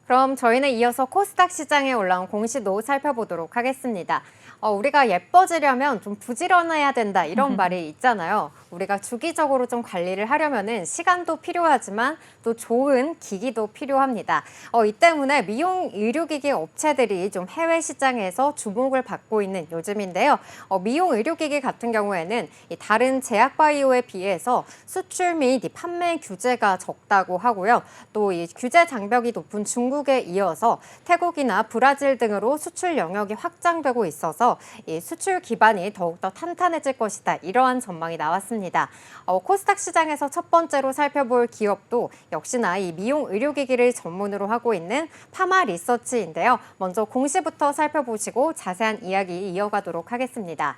그럼 저희는 이어서 코스닥 시장에 올라온 공시도 살펴보도록 하겠습니다. 우리가 예뻐지려면 좀 부지런해야 된다 이런 말이 있잖아요. 우리가 주기적으로 좀 관리를 하려면은 시간도 필요하지만 또 좋은 기기도 필요합니다. 이 때문에 미용 의료기기 업체들이 좀 해외 시장에서 주목을 받고 있는 요즘인데요. 미용 의료기기 같은 경우에는 이 다른 제약바이오에 비해서 수출 및 이 판매 규제가 적다고 하고요. 또 이 규제 장벽이 높은 중국에 이어서 태국이나 브라질 등으로 수출 영역이 확장되고 있어서 이 수출 기반이 더욱더 탄탄해질 것이다. 이러한 전망이 나왔습니다. 코스닥 시장에서 첫 번째로 살펴볼 기업도 역시나 이 미용 의료기기를 전문으로 하고 있는 파마 리서치인데요. 먼저 공시부터 살펴보시고 자세한 이야기 이어가도록 하겠습니다.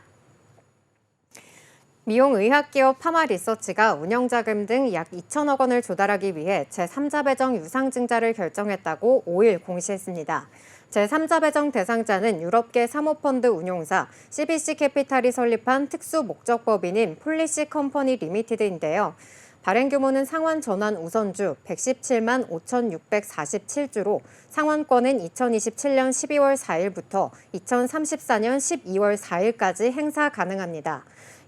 미용의학기업 파마리서치가 운영자금 등 약 2천억 원을 조달하기 위해 제3자 배정 유상증자를 결정했다고 5일 공시했습니다. 제3자 배정 대상자는 유럽계 사모펀드 운용사 CBC 캐피탈이 설립한 특수목적법인인 폴리시 컴퍼니 리미티드인데요. 발행 규모는 상환 전환 우선주 117만 5,647주로 상환권은 2027년 12월 4일부터 2034년 12월 4일까지 행사 가능합니다.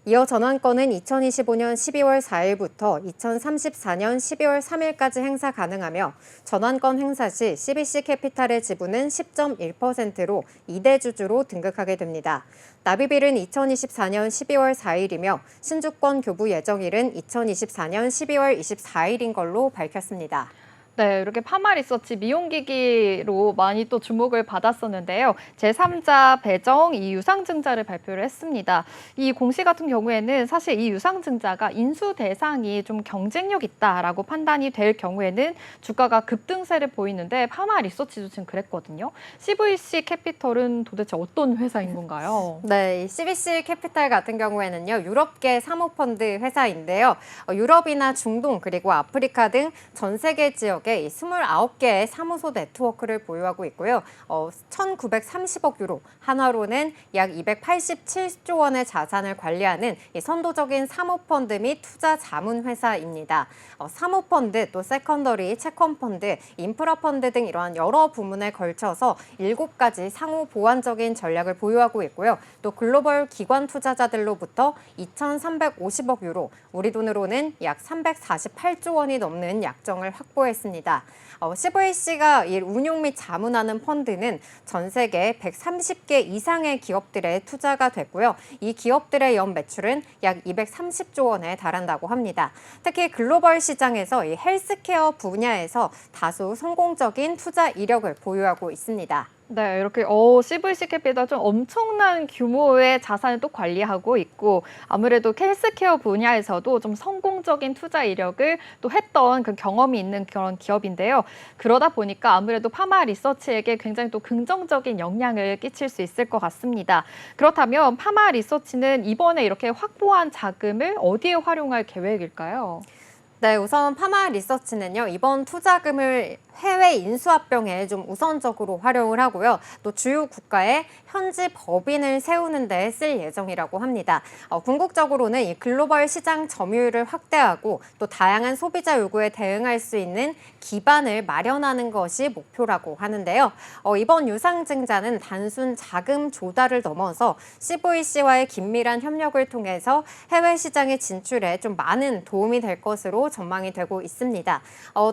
이어 전환권은 2025년 12월 4일부터 2034년 12월 3일까지 행사 가능하며 전환권 행사 시 CBC 캐피탈의 지분은 10.1%로 2대 주주로 등극하게 됩니다. 납입일은 2024년 12월 4일이며 신주권 교부 예정일은 2024년 12월 24일인 걸로 밝혔습니다. 네, 이렇게 파마 리서치 미용기기로 많이 또 주목을 받았었는데요. 제3자 배정 이 유상증자를 발표를 했습니다. 이 공시 같은 경우에는 사실 이 유상증자가 인수 대상이 좀 경쟁력 있다라고 판단이 될 경우에는 주가가 급등세를 보이는데 파마 리서치도 지금 그랬거든요. CVC 캐피털은 도대체 어떤 회사인 건가요? 네, 이 CBC 캐피탈 같은 경우에는요, 유럽계 사모펀드 회사인데요. 유럽이나 중동 그리고 아프리카 등 전 세계 지역에 29개의 사무소 네트워크를 보유하고 있고요. 1,930억 유로, 한화로는 약 287조 원의 자산을 관리하는 선도적인 사모펀드 및 투자 자문 회사입니다. 사모펀드, 또 세컨더리, 채권펀드, 인프라펀드 등 이러한 여러 부문에 걸쳐서 7가지 상호 보완적인 전략을 보유하고 있고요. 또 글로벌 기관 투자자들로부터 2,350억 유로, 우리 돈으로는 약 348조 원이 넘는 약정을 확보했습니다. CVC가 운용 및 자문하는 펀드는 전 세계 130개 이상의 기업들의 투자가 됐고요. 이 기업들의 연 매출은 약 230조 원에 달한다고 합니다. 특히 글로벌 시장에서 이 헬스케어 분야에서 다수 성공적인 투자 이력을 보유하고 있습니다. 네, 이렇게 CVC 캐피탈 좀 엄청난 규모의 자산을 또 관리하고 있고 아무래도 헬스케어 분야에서도 좀 성공적인 투자 이력을 또 했던 그 경험이 있는 그런 기업인데요. 그러다 보니까 아무래도 파마 리서치에게 굉장히 또 긍정적인 영향을 끼칠 수 있을 것 같습니다. 그렇다면 파마 리서치는 이번에 이렇게 확보한 자금을 어디에 활용할 계획일까요? 네, 우선 파마 리서치는요, 이번 투자금을 해외 인수합병에 좀 우선적으로 활용을 하고요. 또 주요 국가에 현지 법인을 세우는 데 쓸 예정이라고 합니다. 궁극적으로는 이 글로벌 시장 점유율을 확대하고 또 다양한 소비자 요구에 대응할 수 있는 기반을 마련하는 것이 목표라고 하는데요. 이번 유상증자는 단순 자금 조달을 넘어서 CVC와의 긴밀한 협력을 통해서 해외 시장의 진출에 좀 많은 도움이 될 것으로 전망이 되고 있습니다.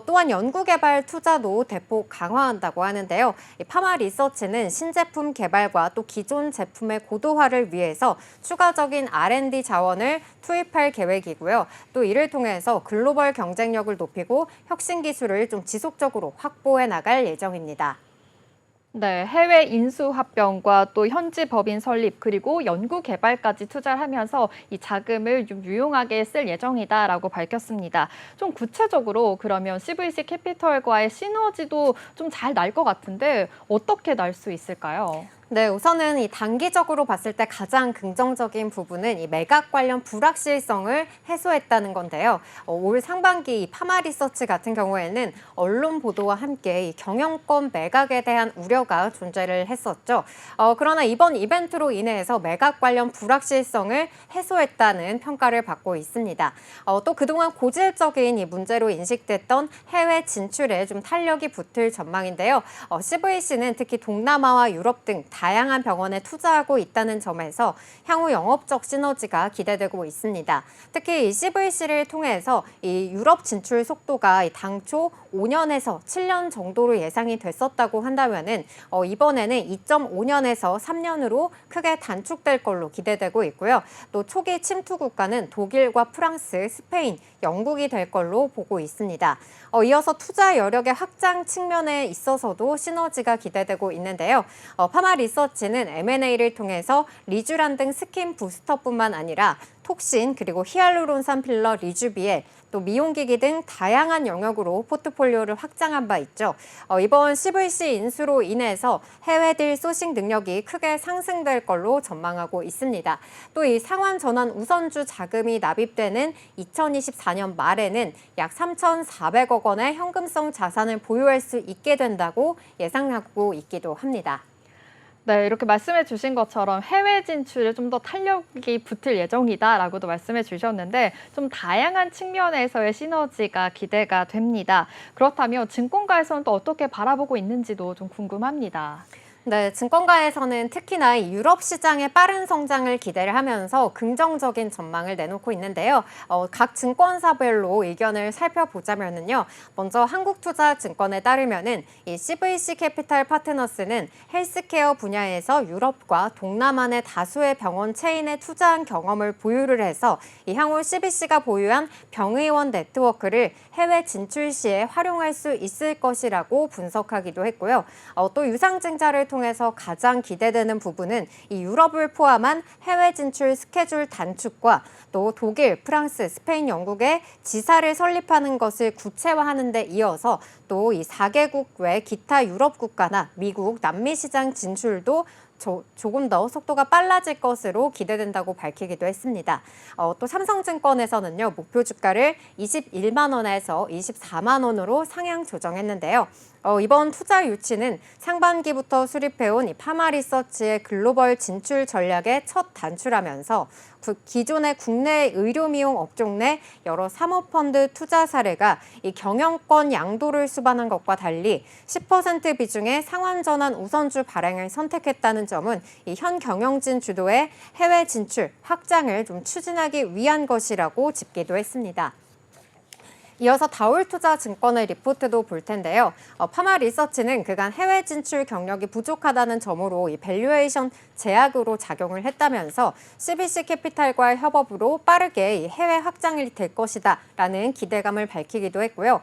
또한 연구개발 투자도 대폭 강화한다고 하는데요. 파마 리서치는 신제품 개발과 또 기존 제품의 고도화를 위해서 추가적인 R&D 자원을 투입할 계획이고요. 또 이를 통해서 글로벌 경쟁력을 높이고 혁신 기술을 좀 지속적으로 확보해 나갈 예정입니다. 네, 해외 인수 합병과 또 현지 법인 설립 그리고 연구 개발까지 투자를 하면서 이 자금을 좀 유용하게 쓸 예정이다라고 밝혔습니다. 좀 구체적으로 그러면 CVC 캐피털과의 시너지도 좀 잘 날 것 같은데 어떻게 날 수 있을까요? 네, 우선은 이 단기적으로 봤을 때 가장 긍정적인 부분은 이 매각 관련 불확실성을 해소했다는 건데요. 올 상반기 이 파마리서치 같은 경우에는 언론 보도와 함께 이 경영권 매각에 대한 우려가 존재를 했었죠. 그러나 이번 이벤트로 인해서 매각 관련 불확실성을 해소했다는 평가를 받고 있습니다. 또 그동안 고질적인 이 문제로 인식됐던 해외 진출에 좀 탄력이 붙을 전망인데요. CVC는 특히 동남아와 유럽 등 다양한 병원에 투자하고 있다는 점에서 향후 영업적 시너지가 기대되고 있습니다. 특히 이 CVC를 통해서 이 유럽 진출 속도가 당초 5년에서 7년 정도로 예상이 됐었다고 한다면은 이번에는 2.5년에서 3년으로 크게 단축될 걸로 기대되고 있고요. 또 초기 침투 국가는 독일과 프랑스, 스페인, 영국이 될 걸로 보고 있습니다. 이어서 투자 여력의 확장 측면에 있어서도 시너지가 기대되고 있는데요. 파마 리서치는 M&A를 통해서 리쥬란 등 스킨 부스터뿐만 아니라 톡신 그리고 히알루론산 필러 리주비엘 또 미용기기 등 다양한 영역으로 포트폴리오를 확장한 바 있죠. 이번 CVC 인수로 인해서 해외 딜 소싱 능력이 크게 상승될 걸로 전망하고 있습니다. 또 이 상환 전환 우선주 자금이 납입되는 2024년 말에는 약 3,400억 원의 현금성 자산을 보유할 수 있게 된다고 예상하고 있기도 합니다. 네, 이렇게 말씀해 주신 것처럼 해외 진출에 좀 더 탄력이 붙을 예정이다라고도 말씀해 주셨는데 좀 다양한 측면에서의 시너지가 기대가 됩니다. 그렇다면 증권가에서는 또 어떻게 바라보고 있는지도 좀 궁금합니다. 네, 증권가에서는 특히나 이 유럽 시장의 빠른 성장을 기대를 하면서 긍정적인 전망을 내놓고 있는데요. 각 증권사별로 의견을 살펴보자면요. 먼저 한국투자증권에 따르면은 이 CVC 캐피탈 파트너스는 헬스케어 분야에서 유럽과 동남아 내 다수의 병원 체인에 투자한 경험을 보유를 해서 이 향후 CVC가 보유한 병의원 네트워크를 해외 진출 시에 활용할 수 있을 것이라고 분석하기도 했고요. 또 유상증자를 통해서 가장 기대되는 부분은 이 유럽을 포함한 해외 진출 스케줄 단축과 또 독일, 프랑스, 스페인, 영국에 지사를 설립하는 것을 구체화하는 데 이어서 또 이 4개국 외 기타 유럽 국가나 미국, 남미 시장 진출도 조금 더 속도가 빨라질 것으로 기대된다고 밝히기도 했습니다. 또 삼성증권에서는요, 목표 주가를 21만 원에서 24만 원으로 상향 조정했는데요. 이번 투자 유치는 상반기부터 수립해온 이 파마리서치의 글로벌 진출 전략의 첫 단추라면서 기존의 국내 의료미용 업종 내 여러 사모펀드 투자 사례가 이 경영권 양도를 수반한 것과 달리 10% 비중의 상환전환 우선주 발행을 선택했다는 점은 이 현 경영진 주도의 해외 진출 확장을 좀 추진하기 위한 것이라고 짚기도 했습니다. 이어서 다올투자증권의 리포트도 볼 텐데요. 파마리서치는 그간 해외 진출 경력이 부족하다는 점으로 이 밸류에이션 제약으로 작용을 했다면서 CVC 캐피탈과의 협업으로 빠르게 이 해외 확장이 될 것이다라는 기대감을 밝히기도 했고요.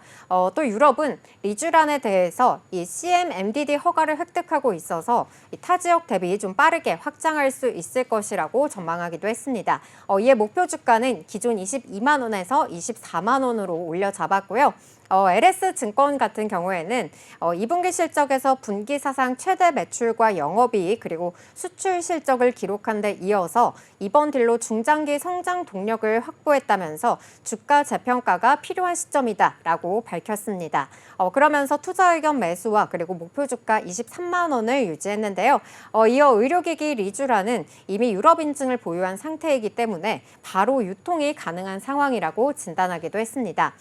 또 유럽은 리쥬란에 대해서 이 CMMDD 허가를 획득하고 있어서 이 타 지역 대비 좀 빠르게 확장할 수 있을 것이라고 전망하기도 했습니다. 이에 목표 주가는 기존 22만 원에서 24만 원으로 올려 잡았고요. LS증권 같은 경우에는 2분기 실적에서 분기 사상 최대 매출과 영업이익 그리고 수출 실적을 기록한 데 이어서 이번 딜로 중장기 성장 동력을 확보했다면서 주가 재평가가 필요한 시점이다라고 밝혔습니다. 그러면서 투자 의견 매수와 그리고 목표 주가 23만 원을 유지했는데요. 이어 의료기기 리쥬란은 이미 유럽 인증을 보유한 상태이기 때문에 바로 유통이 가능한 상황이라고 진단하기도 했습니다.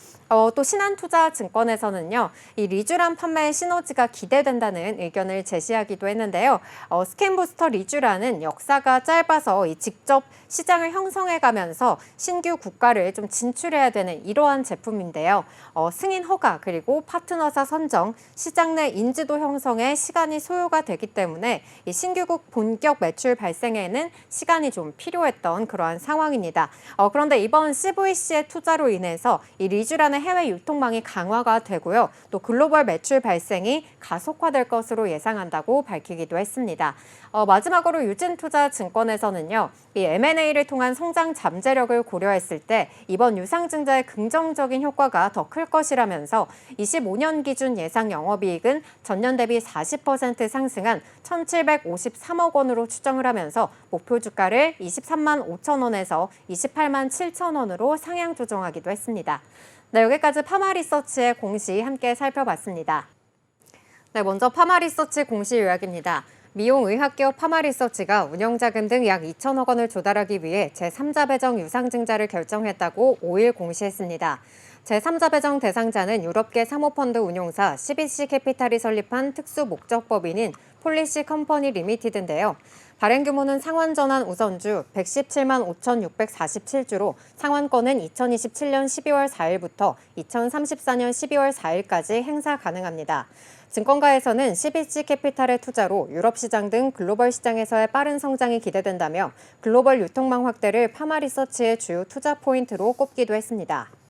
또 신한투자증권에서는요, 이 리쥬란 판매 시너지가 기대된다는 의견을 제시하기도 했는데요. 스캔부스터 리쥬란은 역사가 짧아서 직접 시장을 형성해가면서 신규 국가를 좀 진출해야 되는 이러한 제품인데요. 승인 허가 그리고 파트너사 선정, 시장 내 인지도 형성에 시간이 소요가 되기 때문에 이 신규국 본격 매출 발생에는 시간이 좀 필요했던 그러한 상황입니다. 그런데 이번 CVC의 투자로 인해서 이 리쥬란의 해외 유통망이 강화가 되고요. 또 글로벌 매출 발생이 가속화될 것으로 예상한다고 밝히기도 했습니다. 마지막으로 유진투자증권에서는요. 이 M&A를 통한 성장 잠재력을 고려했을 때 이번 유상증자의 긍정적인 효과가 더 클 것이라면서 25년 기준 예상 영업이익은 전년 대비 40% 상승한 1,753억 원으로 추정을 하면서 목표 주가를 23만 5천 원에서 28만 7천 원으로 상향 조정하기도 했습니다. 네, 여기까지 파마리서치의 공시 함께 살펴봤습니다. 네, 먼저 파마리서치 공시 요약입니다. 미용의학기업 파마리서치가 운영자금 등 약 2천억 원을 조달하기 위해 제3자 배정 유상증자를 결정했다고 5일 공시했습니다. 제3자 배정 대상자는 유럽계 사모펀드 운용사 CBC 캐피탈이 설립한 특수목적법인인 폴리시 컴퍼니 리미티드인데요. 발행 규모는 상환전환 우선주 117만 5,647주로 상환권은 2027년 12월 4일부터 2034년 12월 4일까지 행사 가능합니다. 증권가에서는 CBC 캐피탈의 투자로 유럽 시장 등 글로벌 시장에서의 빠른 성장이 기대된다며 글로벌 유통망 확대를 파마리서치의 주요 투자 포인트로 꼽기도 했습니다.